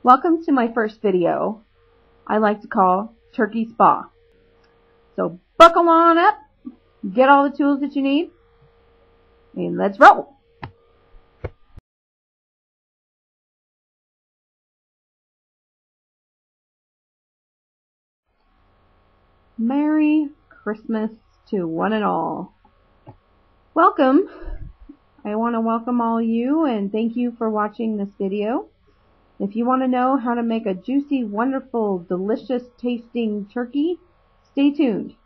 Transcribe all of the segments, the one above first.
Welcome to my first video I like to call Turkey Spa. So buckle on up, get all the tools that you need, and let's roll. Merry Christmas to one and all. Welcome. I want to welcome all you and thank you for watching this video. If you want to know how to make a juicy, wonderful, delicious tasting turkey, stay tuned.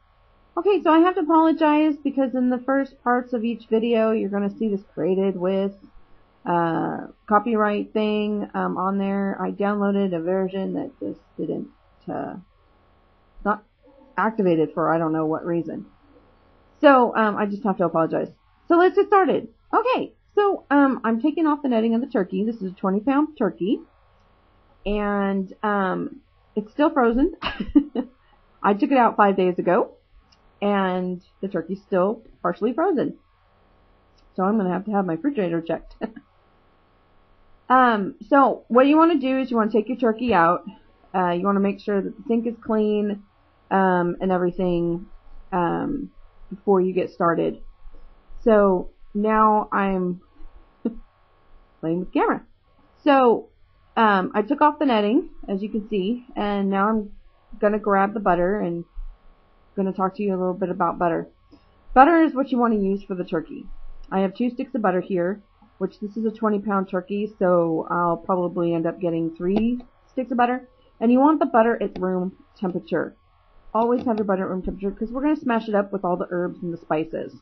Okay, so I have to apologize because in the first parts of each video you're going to see this created with copyright thing on there. I downloaded a version that just didn't, not activated for I don't know what reason. So I just have to apologize. So let's get started. Okay, so I'm taking off the netting of the turkey. This is a 20-pound turkey. And it's still frozen. I took it out 5 days ago, and the turkey's still partially frozen. So I'm going to have my refrigerator checked. So what you want to do is you want to take your turkey out. You want to make sure that the sink is clean and everything before you get started. So now I'm playing with the camera. So I took off the netting, as you can see, and now I'm going to grab the butter and I'm going to talk to you a little bit about butter. Butter is what you want to use for the turkey. I have 2 sticks of butter here, which this is a 20-pound turkey, so I'll probably end up getting 3 sticks of butter. And you want the butter at room temperature. Always have your butter at room temperature because we're going to smash it up with all the herbs and the spices.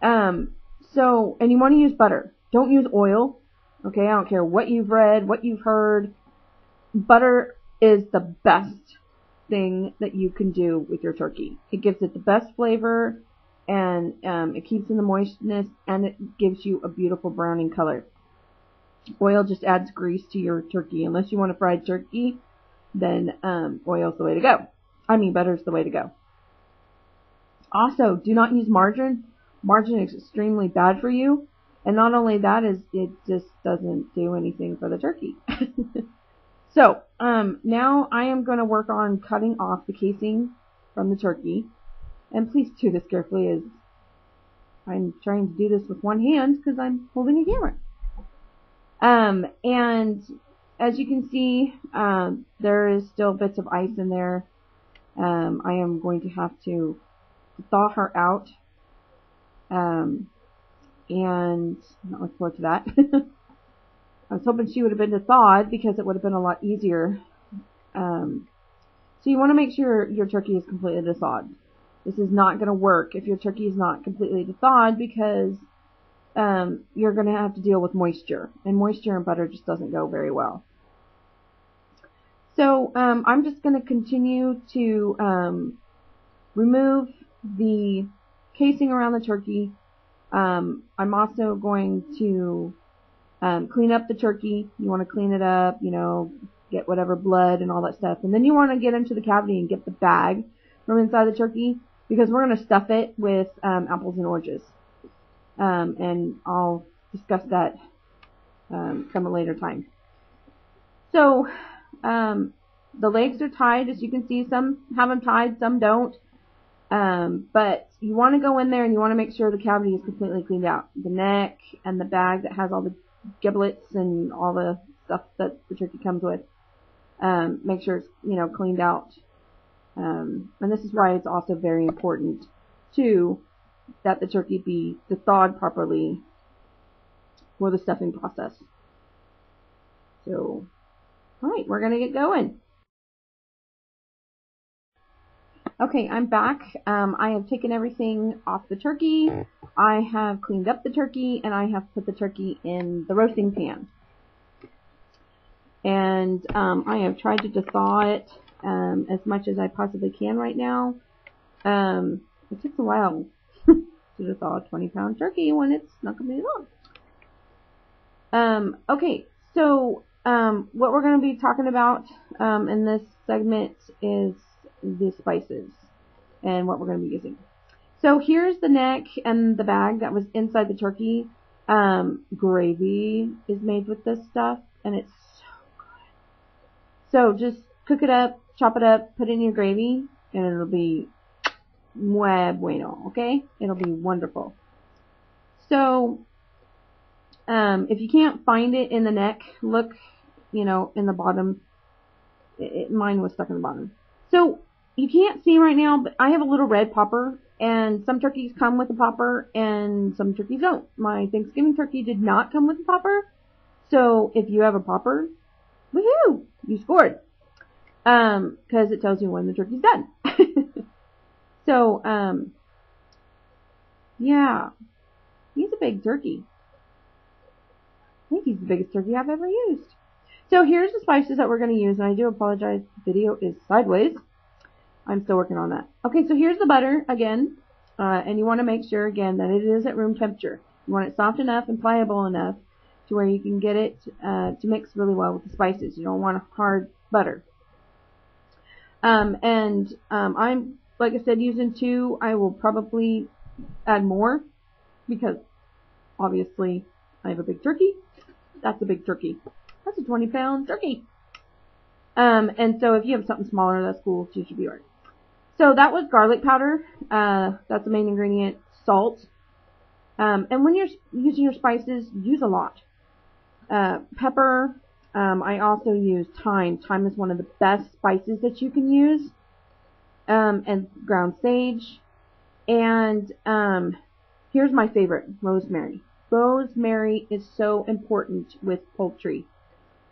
And you want to use butter. Don't use oil. Okay, I don't care what you've read, what you've heard. Butter is the best thing that you can do with your turkey. It gives it the best flavor, and it keeps in the moistness, and it gives you a beautiful browning color. Oil just adds grease to your turkey. Unless you want a fried turkey, then oil's the way to go. I mean, butter's the way to go. Also, do not use margarine. Margarine is extremely bad for you. And not only that, it just doesn't do anything for the turkey. So, now I am going to work on cutting off the casing from the turkey. And please do this carefully, as I'm trying to do this with one hand because I'm holding a camera. And as you can see, there is still bits of ice in there. I am going to have to thaw her out. And I'm not looking forward to that. I was hoping she would have been thawed because it would have been a lot easier. So you want to make sure your turkey is completely thawed. This is not going to work if your turkey is not completely thawed because you're going to have to deal with moisture. And moisture and butter just doesn't go very well. So I'm just going to continue to remove the casing around the turkey. I'm also going to clean up the turkey. You want to clean it up, you know, get whatever blood and all that stuff. And then you want to get into the cavity and get the bag from inside the turkey because we're going to stuff it with apples and oranges. And I'll discuss that some a later time. So the legs are tied, as you can see. Some have them tied, some don't. But you want to go in there and you want to make sure the cavity is completely cleaned out. The neck and the bag that has all the giblets and all the stuff that the turkey comes with. Make sure it's, you know, cleaned out. And this is why it's also very important, too, that the turkey be thawed properly for the stuffing process. So, alright, we're going to get going. Okay, I'm back. I have taken everything off the turkey. I have cleaned up the turkey, and I have put the turkey in the roasting pan. And I have tried to thaw it as much as I possibly can right now. It takes a while to thaw a 20-pound turkey when it's not completely thawed. Okay, so what we're going to be talking about in this segment is the spices and what we're going to be using. So here's the neck and the bag that was inside the turkey. Gravy is made with this stuff, and it's so good. So just cook it up, chop it up, put it in your gravy, and it'll be muy bueno, okay? It'll be wonderful. So, if you can't find it in the neck, look, in the bottom. Mine was stuck in the bottom. So, you can't see right now, but I have a little red popper, and some turkeys come with a popper, and some turkeys don't. My Thanksgiving turkey did not come with a popper, so if you have a popper, woohoo, you scored. Because it tells you when the turkey's done. So, yeah, he's a big turkey. I think he's the biggest turkey I've ever used. So here's the spices that we're going to use, and I do apologize, the video is sideways. I'm still working on that. Okay, so here's the butter again, and you want to make sure again that it is at room temperature. You want it soft enough and pliable enough to where you can get it to mix really well with the spices. You don't want a hard butter. I'm, like I said, using 2. I will probably add more because obviously I have a big turkey. That's a big turkey. That's a 20-pound turkey. And so if you have something smaller, that's cool. You should be alright. So that was garlic powder. That's the main ingredient. Salt. And when you're using your spices, use a lot. Pepper. I also use thyme. Thyme is one of the best spices that you can use. And ground sage. And here's my favorite, rosemary. Rosemary is so important with poultry.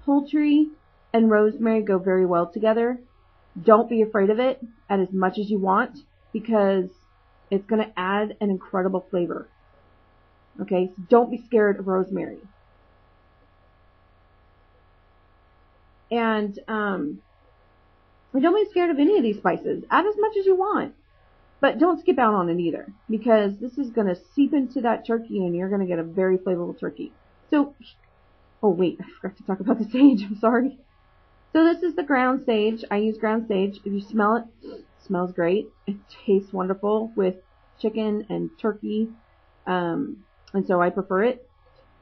Poultry and rosemary go very well together. Don't be afraid of it. Add as much as you want because it's going to add an incredible flavor. Okay, so don't be scared of rosemary. And don't be scared of any of these spices. Add as much as you want. But don't skip out on it either, because this is going to seep into that turkey and you're going to get a very flavorful turkey. So, oh wait, I forgot to talk about the sage, I'm sorry. So this is the ground sage. I use ground sage. If you smell it, it smells great. It tastes wonderful with chicken and turkey, and so I prefer it.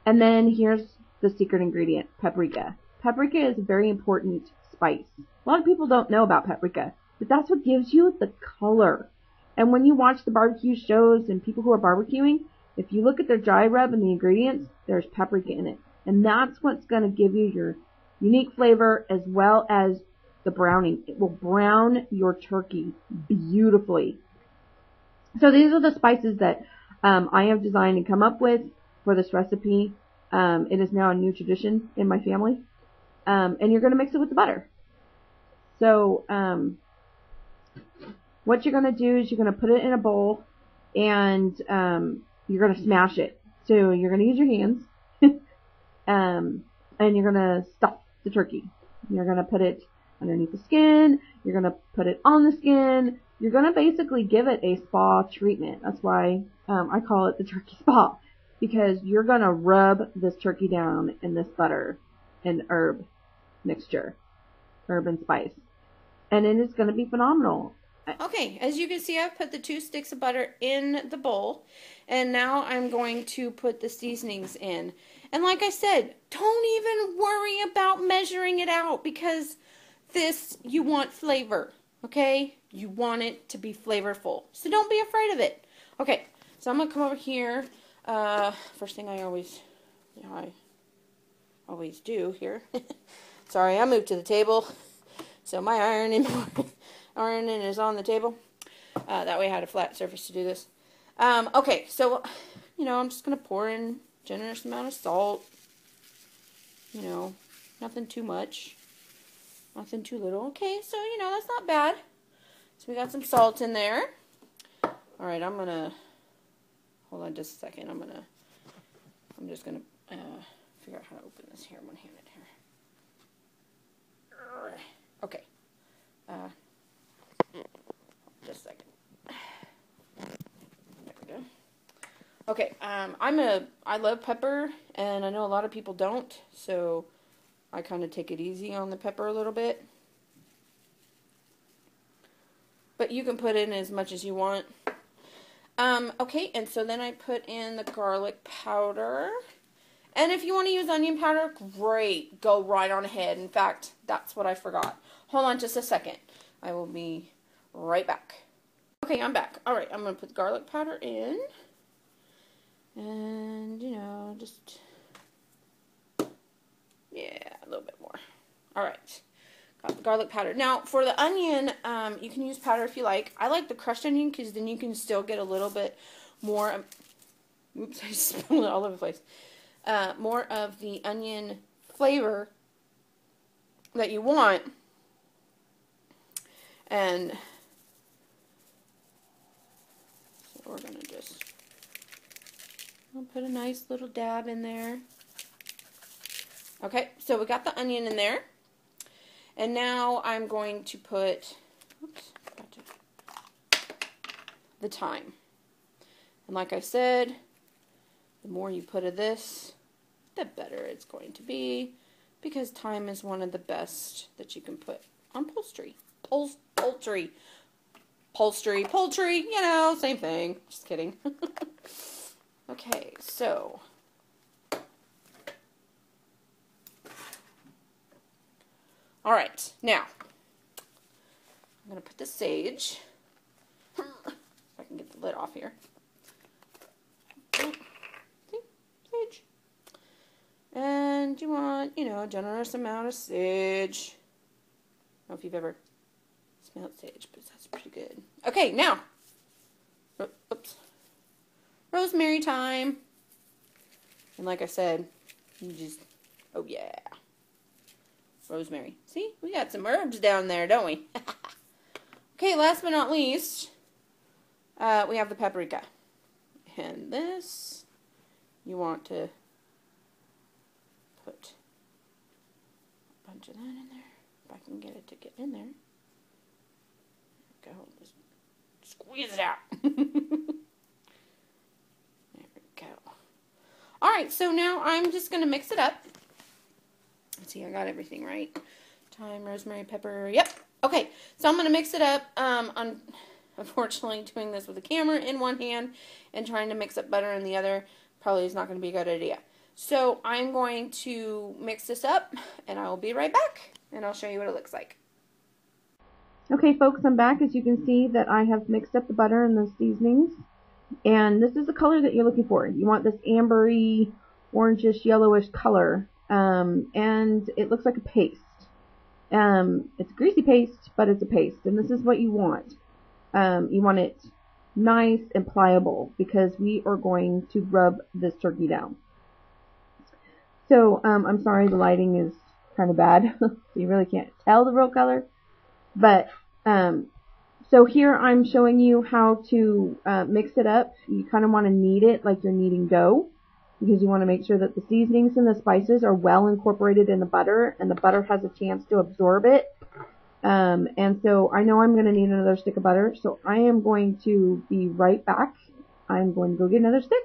And then here's the secret ingredient, paprika. Paprika is a very important spice. A lot of people don't know about paprika, but that's what gives you the color. And when you watch the barbecue shows and people who are barbecuing, if you look at their dry rub and the ingredients, there's paprika in it. And that's what's going to give you your unique flavor as well as the browning. It will brown your turkey beautifully. So these are the spices that I have designed and come up with for this recipe. It is now a new tradition in my family. And you're going to mix it with the butter. So, what you're going to do is you're going to put it in a bowl and you're going to smash it. So you're going to use your hands and you're going to stuff the turkey. You're going to put it underneath the skin. You're going to put it on the skin. You're going to basically give it a spa treatment. That's why I call it the turkey spa, because you're going to rub this turkey down in this butter and herb mixture, herb and spice. And it is going to be phenomenal. Okay, as you can see, I've put the 2 sticks of butter in the bowl, and now I'm going to put the seasonings in. And like I said, don't even worry about measuring it out, because this, you want flavor, okay? You want it to be flavorful, so don't be afraid of it. Okay, so I'm going to come over here. First thing I always do here. Sorry, I moved to the table, so my ironing is on the table. That way I had a flat surface to do this. Okay, so, I'm just going to pour in a generous amount of salt. Nothing too much. Nothing too little. Okay, so, that's not bad. So we got some salt in there. Alright, I'm going to, hold on just a second. I'm just going to figure out how to open this here one-handed here. Okay. Just a second. There we go. Okay, I love pepper, and I know a lot of people don't, so I kind of take it easy on the pepper a little bit. But you can put in as much as you want. Okay, and so then I put in the garlic powder, And if you want to use onion powder, great. Go right on ahead. In fact, that's what I forgot. Hold on just a second. I will be right back. Okay, I'm back. All right, I'm going to put the garlic powder in. And, you know, just, yeah, a little bit more. All right, got the garlic powder. Now, for the onion, you can use powder if you like. I like the crushed onion because then you can still get a little bit more, oops, I spilled it all over the place. More of the onion flavor that you want. And so we're going to just, I'll put a nice little dab in there. Okay, so we got the onion in there. And now I'm going to put, oops, the thyme. And like I said, the more you put of this, the better it's going to be, because thyme is one of the best that you can put on poultry. Poultry, you know, same thing. Just kidding. Okay, so all right, now I'm going to put the sage. If I can get the lid off here. See? Sage. And you want, you know, a generous amount of sage. I don't know if you've ever smelled sage, but that's pretty good. Okay, now, oops, rosemary thyme. And like I said, you just, oh yeah, rosemary. See, we got some herbs down there, don't we? Okay, last but not least, we have the paprika. And this, you want to put a bunch of that in there. If I can get it to get in there. There we go. Just squeeze it out. There we go. Alright, so now I'm just going to mix it up. Let's see, I got everything right. Thyme, rosemary, pepper. Yep. Okay, so I'm going to mix it up. Unfortunately, doing this with a camera in one hand and trying to mix up butter in the other probably is not going to be a good idea. So I'm going to mix this up, and I will be right back, and I'll show you what it looks like. Okay, folks, I'm back. As you can see that I have mixed up the butter and the seasonings, and this is the color that you're looking for. You want this ambery, orangish, yellowish color, and it looks like a paste. It's a greasy paste, but it's a paste, and this is what you want. You want it nice and pliable because we are going to rub this turkey down. So, I'm sorry the lighting is kind of bad, so you really can't tell the real color. But, so here I'm showing you how to mix it up. You kind of want to knead it like you're kneading dough, because you want to make sure that the seasonings and the spices are well incorporated in the butter, and the butter has a chance to absorb it. And so I know I'm going to need another stick of butter, so I am going to be right back. I'm going to go get another stick.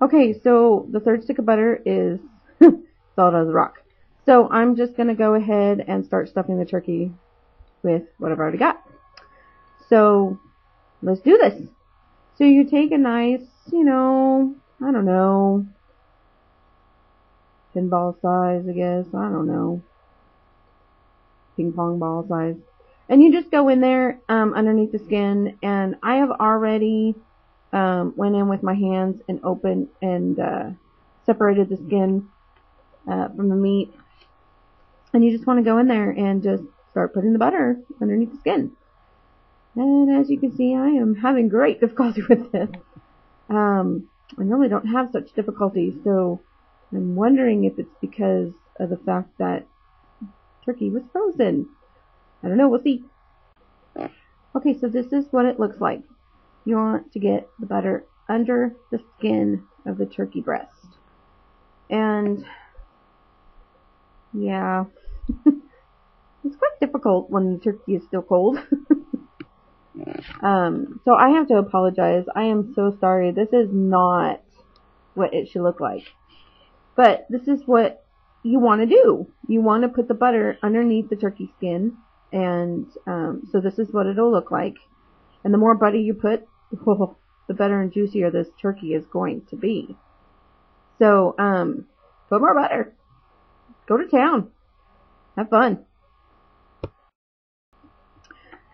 Okay, so the third stick of butter is solid as a rock. So I'm just going to go ahead and start stuffing the turkey with what I've already got. So let's do this. So you take a nice, you know, I don't know, pinball size, I guess, I don't know, ping pong ball size. And you just go in there underneath the skin, and I have already went in with my hands and opened and separated the skin from the meat. And you just want to go in there and just start putting the butter underneath the skin. And as you can see, I am having great difficulty with this. I normally don't have such difficulty, so I'm wondering if it's because of the fact that turkey was frozen. I don't know, we'll see. Okay, so this is what it looks like. You want to get the butter under the skin of the turkey breast. And yeah, it's quite difficult when the turkey is still cold. So I have to apologize. I am so sorry. This is not what it should look like. But this is what you want to do. You want to put the butter underneath the turkey skin. And so this is what it'll look like. And the more butter you put, the better and juicier this turkey is going to be. So, put more butter. Go to town. Have fun.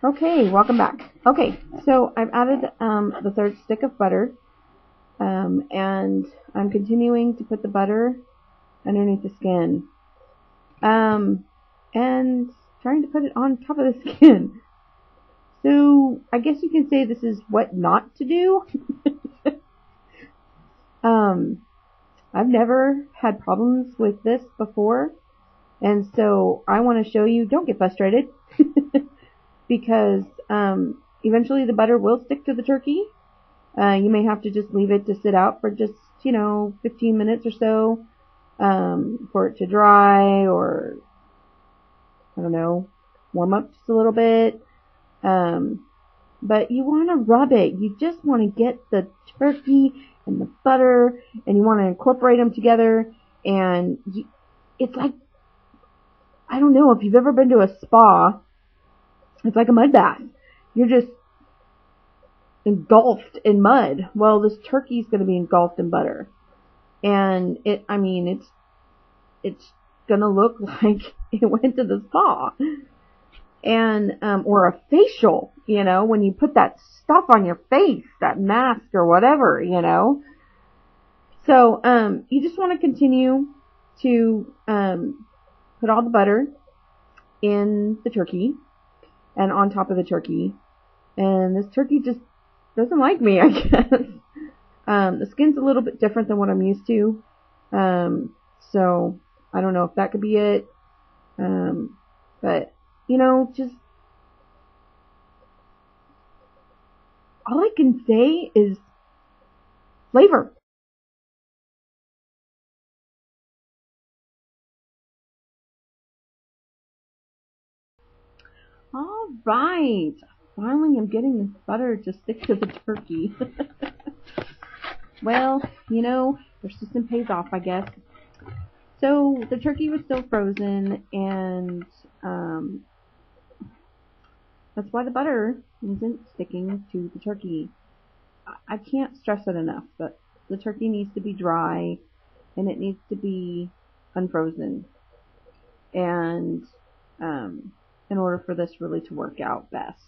Okay, welcome back. Okay, so I've added the third stick of butter, and I'm continuing to put the butter underneath the skin, and trying to put it on top of the skin. So I guess you can say this is what not to do. I've never had problems with this before, and so I want to show you, don't get frustrated, because eventually the butter will stick to the turkey. You may have to just leave it to sit out for just, 15 minutes or so, for it to dry, or, I don't know, warm up just a little bit. But you want to rub it. You just want to get the turkey and the butter, and you want to incorporate them together. And it's like, I don't know if you've ever been to a spa. It's like a mud bath. You're just engulfed in mud. Well, this turkey is going to be engulfed in butter, and it's going to look like it went to the spa. And or a facial, when you put that stuff on your face, that mask or whatever, So you just want to continue to put all the butter in the turkey and on top of the turkey. And this turkey just doesn't like me, I guess. The skin's a little bit different than what I'm used to. So I don't know if that could be it. But just all I can say is flavor. All right. Finally, I'm getting this butter to stick to the turkey. Well, persistence pays off, I guess. So the turkey was still frozen, and that's why the butter isn't sticking to the turkey. I can't stress it enough, but the turkey needs to be dry, and it needs to be unfrozen. And in order for this really to work out best.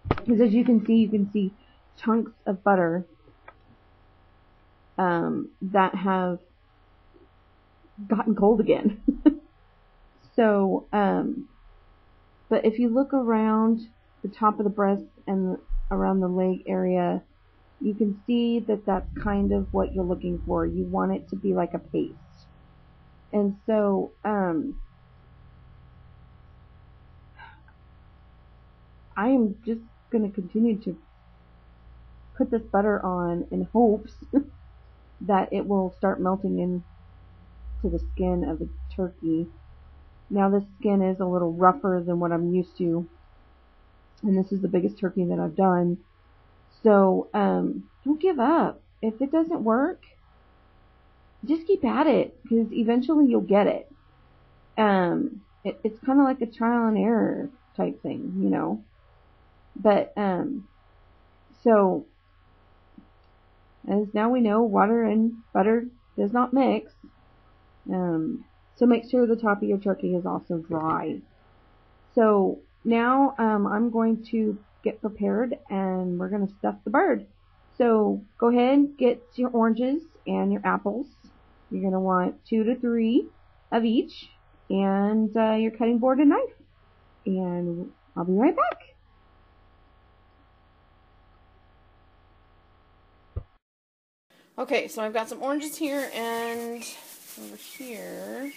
Because as you can see chunks of butter that have gotten cold again. So, but if you look around the top of the breast and around the leg area, you can see that that's kind of what you're looking for. You want it to be like a paste. And so, I am just going to continue to put this butter on in hopes that it will start melting into the skin of the turkey. Now this skin is a little rougher than what I'm used to, and this is the biggest turkey that I've done. So don't give up. If it doesn't work, just keep at it, because eventually you'll get it. It's kind of like a trial and error type thing, But so as now we know, water and butter does not mix. So make sure the top of your turkey is also dry. So now I'm going to get prepared, and we're going to stuff the bird. So go ahead and get your oranges and your apples. You're going to want 2 to 3 of each, and your cutting board and knife. And I'll be right back. Okay, so I've got some oranges here, and over here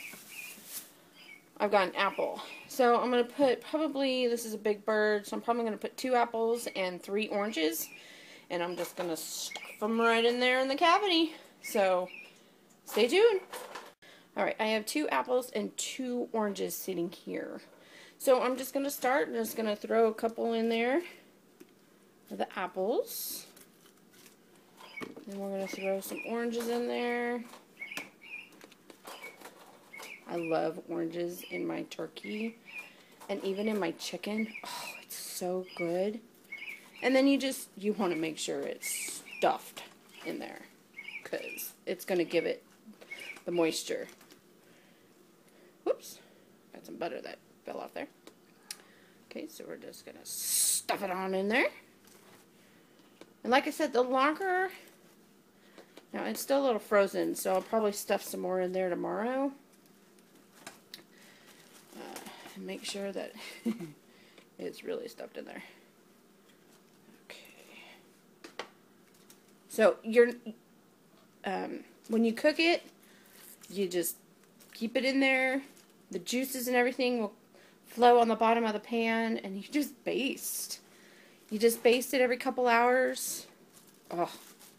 I've got an apple. So I'm going to put probably, this is a big bird, so I'm probably going to put 2 apples and 3 oranges. And I'm just going to stuff them right in there in the cavity. So stay tuned. Alright, I have 2 apples and 2 oranges sitting here. So I'm just going to start. I'm just going to throw a couple in there for the apples. And we're going to throw some oranges in there. I love oranges in my turkey and even in my chicken. Oh, it's so good. And then you want to make sure it's stuffed in there. because it's going to give it the moisture. Whoops, got some butter that fell off there. Okay, so we're just going to stuff it on in there. And like I said, the longer, now it's still a little frozen, so I'll probably stuff some more in there tomorrow. And make sure that it's really stuffed in there. Okay. So you're, when you cook it, you just keep it in there. The juices and everything will flow on the bottom of the pan, and you just baste. You just baste it every couple hours. Oh,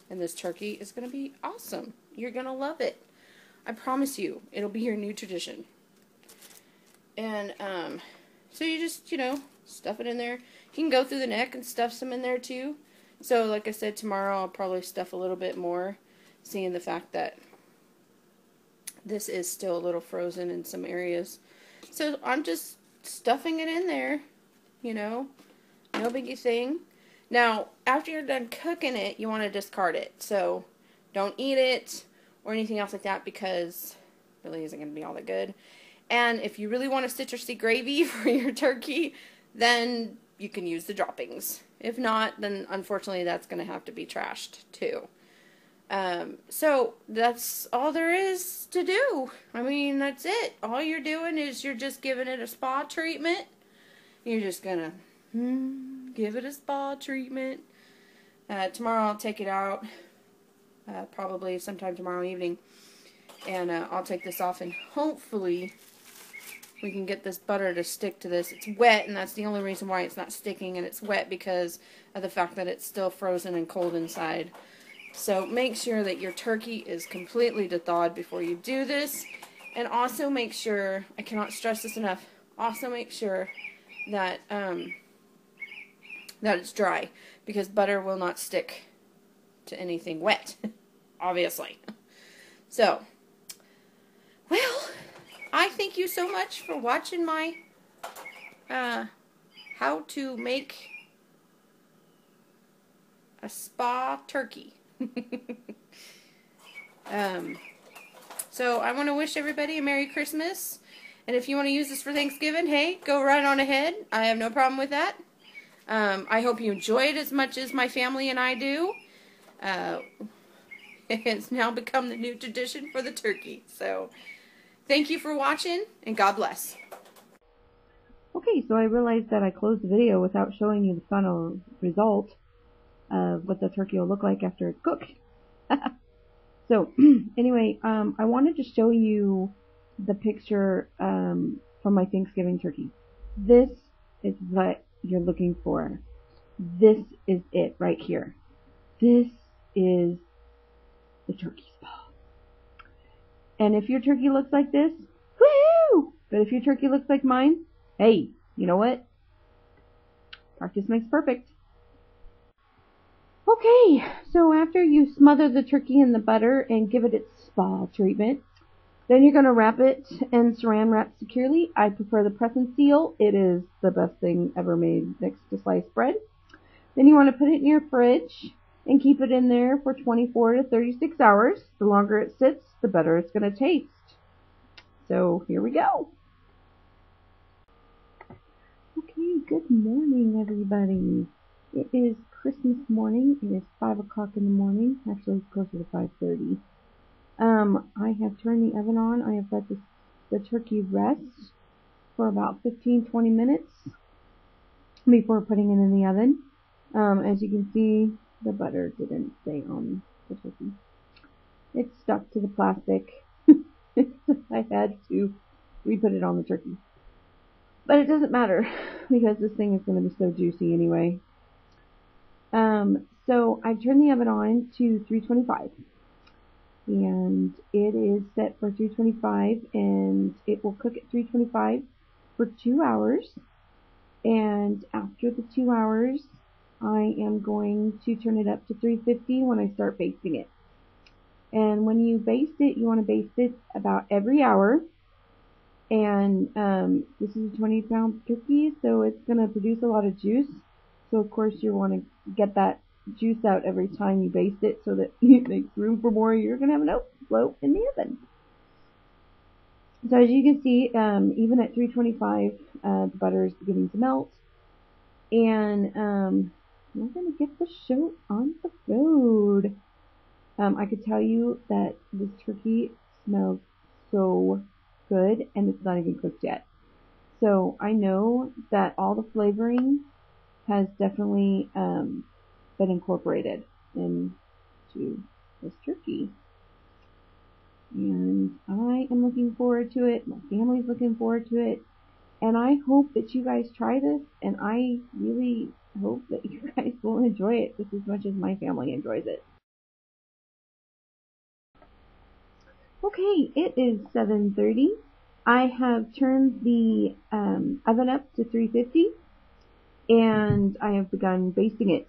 and this turkey is going to be awesome. You're going to love it. I promise you, it'll be your new tradition. And so you just, you know, stuff it in there. You can go through the neck and stuff some in there too. So like I said, tomorrow I'll probably stuff a little bit more, seeing the fact that this is still a little frozen in some areas. So I'm just stuffing it in there, you know, no biggie thing. Now, after you're done cooking it, you want to discard it. So don't eat it or anything else like that, because it really isn't going to be all that good. And if you really want a citrusy gravy for your turkey, then you can use the droppings. If not, then unfortunately that's going to have to be trashed too. So that's all there is to do. I mean, that's it. All you're doing is you're just giving it a spa treatment. You're just going to give it a spa treatment. Tomorrow I'll take it out, probably sometime tomorrow evening. And I'll take this off, and hopefully we can get this butter to stick to this. It's wet, and that's the only reason why it's not sticking, and it's wet because of the fact that it's still frozen and cold inside. So make sure that your turkey is completely thawed before you do this. And also make sure, I cannot stress this enough, also make sure that, that it's dry, because butter will not stick to anything wet, obviously. So, well, I thank you so much for watching my how to make a spa turkey. So I want to wish everybody a Merry Christmas, and if you want to use this for Thanksgiving, hey, go right on ahead. I have no problem with that. I hope you enjoy it as much as my family and I do. It's now become the new tradition for the turkey. So thank you for watching, and God bless. Okay, so I realized that I closed the video without showing you the final result of what the turkey will look like after it's cooked. So, anyway, I wanted to show you the picture from my Thanksgiving turkey. This is what you're looking for. This is it right here. This is the turkey spa. And if your turkey looks like this, woohoo! But if your turkey looks like mine, hey, you know what? Practice makes perfect. Okay, so after you smother the turkey in the butter and give it its spa treatment, then you're going to wrap it and saran wrap securely. I prefer the press and seal. It is the best thing ever made next to sliced bread. Then you want to put it in your fridge and keep it in there for 24 to 36 hours. The longer it sits, the better it's going to taste. So here we go. Okay, good morning, everybody. It is Christmas morning. It is 5 o'clock in the morning. Actually, it's closer to 5:30. I have turned the oven on. I have let the turkey rest for about 15-20 minutes before putting it in the oven. As you can see, the butter didn't stay on the turkey. It stuck to the plastic. I had to re-put it on the turkey. But it doesn't matter, because this thing is going to be so juicy anyway. So I've turned the oven on to 325. And it is set for 325, and it will cook at 325 for 2 hours. And after the 2 hours, I am going to turn it up to 350 when I start basting it. And when you baste it, you want to baste it about every hour. And this is a 20-pound turkey, so it's going to produce a lot of juice. So of course you want to get that juice out every time you baste it so that it makes room for more. You're going to have an overflow in the oven. So as you can see, even at 325, the butter is beginning to melt. And we're going to get the show on the road. I could tell you that this turkey smells so good, and it's not even cooked yet. So I know that all the flavoring has definitely been incorporated into this turkey. And I am looking forward to it. My family's looking forward to it. And I hope that you guys try this, and I really hope that you guys will enjoy it just as much as my family enjoys it. Okay, it is 7:30. I have turned the oven up to 350, and I have begun basting it.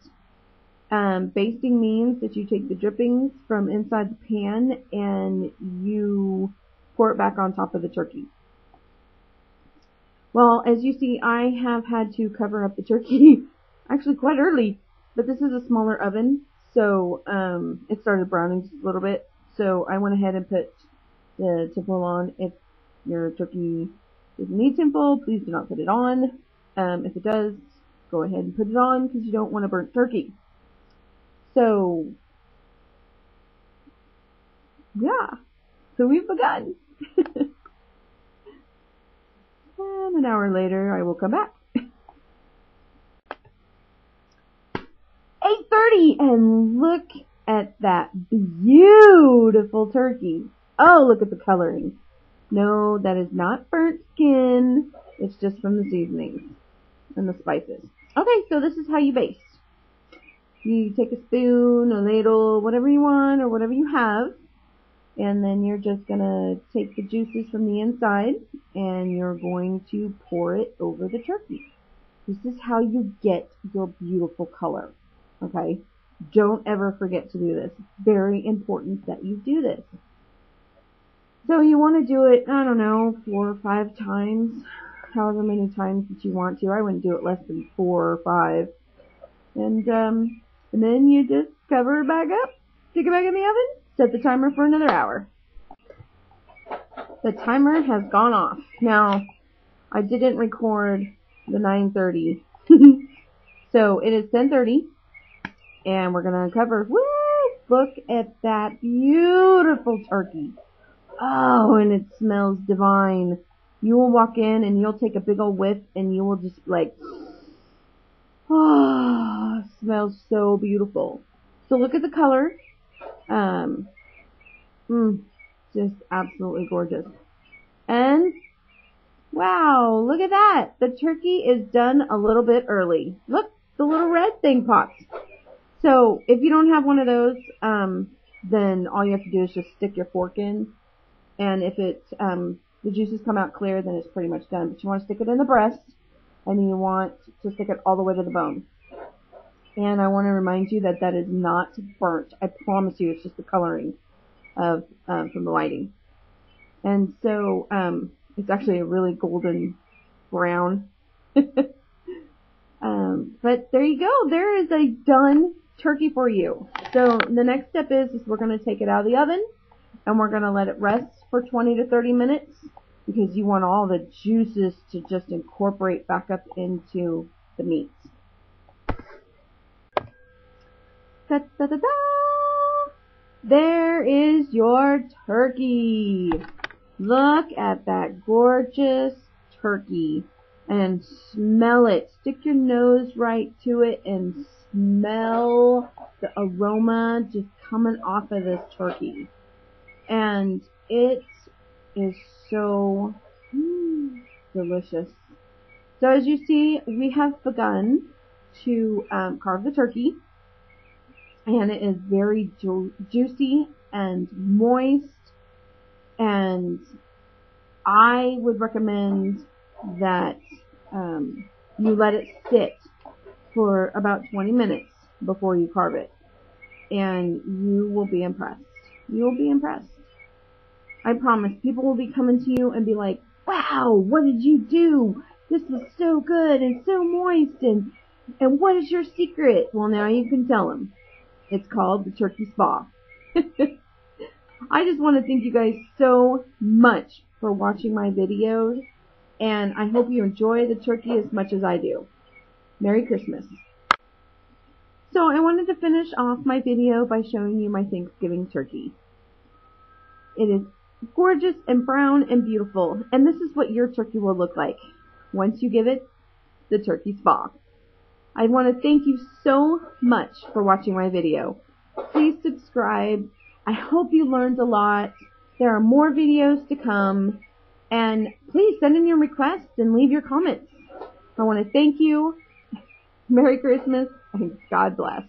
Basting means that you take the drippings from inside the pan and you pour it back on top of the turkey. Well, as you see, I have had to cover up the turkey actually quite early, but this is a smaller oven, so it started browning just a little bit. So I went ahead and put the Temple on. If your turkey doesn't need Temple, please do not put it on. If it does, go ahead and put it on because you don't want a burnt turkey. So, yeah. So we've begun. And an hour later, I will come back. 8:30, and look at that beautiful turkey. Oh, look at the coloring. No, that is not burnt skin. It's just from the seasonings and the spices. Okay, so this is how you baste. You take a spoon, a ladle, whatever you want or whatever you have, and then you're just going to take the juices from the inside and you're going to pour it over the turkey. This is how you get your beautiful color, okay? Don't ever forget to do this. It's very important that you do this. So you want to do it, I don't know, 4 or 5 times, however many times that you want to. I wouldn't do it less than 4 or 5. And then you just cover it back up, stick it back in the oven, set the timer for another hour. The timer has gone off. Now, I didn't record the 9:30. So it is 10:30, and we're going to cover, woo, look at that beautiful turkey. Oh, and it smells divine. You will walk in and you'll take a big old whiff and you will just like, oh, smells so beautiful. So look at the color. Just absolutely gorgeous. And wow, look at that. The turkey is done a little bit early. Look, the little red thing popped. So if you don't have one of those, then all you have to do is just stick your fork in. And if it, the juices come out clear, then it's pretty much done. But you want to stick it in the breast, and you want to stick it all the way to the bone. And I want to remind you that that is not burnt. I promise you, it's just the coloring of from the lighting. And so it's actually a really golden brown. But there you go. There is a done turkey for you. So the next step is we're going to take it out of the oven, and we're going to let it rest for 20 to 30 minutes because you want all the juices to just incorporate back up into the meat. Da, da, da, da. There is your turkey. Look at that gorgeous turkey and smell it. Stick your nose right to it and smell the aroma just coming off of this turkey. And it is so delicious. So as you see, we have begun to carve the turkey. And it is very juicy and moist. And I would recommend that you let it sit for about 20 minutes before you carve it. And you will be impressed. You'll be impressed. I promise. People will be coming to you and be like, wow, what did you do? This was so good and so moist. And And what is your secret? Well, now you can tell them. It's called the turkey spa. I just want to thank you guys so much for watching my videos, and I hope you enjoy the turkey as much as I do. Merry Christmas. So I wanted to finish off my video by showing you my Thanksgiving turkey. It is gorgeous and brown and beautiful, and this is what your turkey will look like once you give it the turkey spa. I want to thank you so much for watching my video. Please subscribe. I hope you learned a lot. There are more videos to come, and please send in your requests and leave your comments. I want to thank you. Merry Christmas and God bless.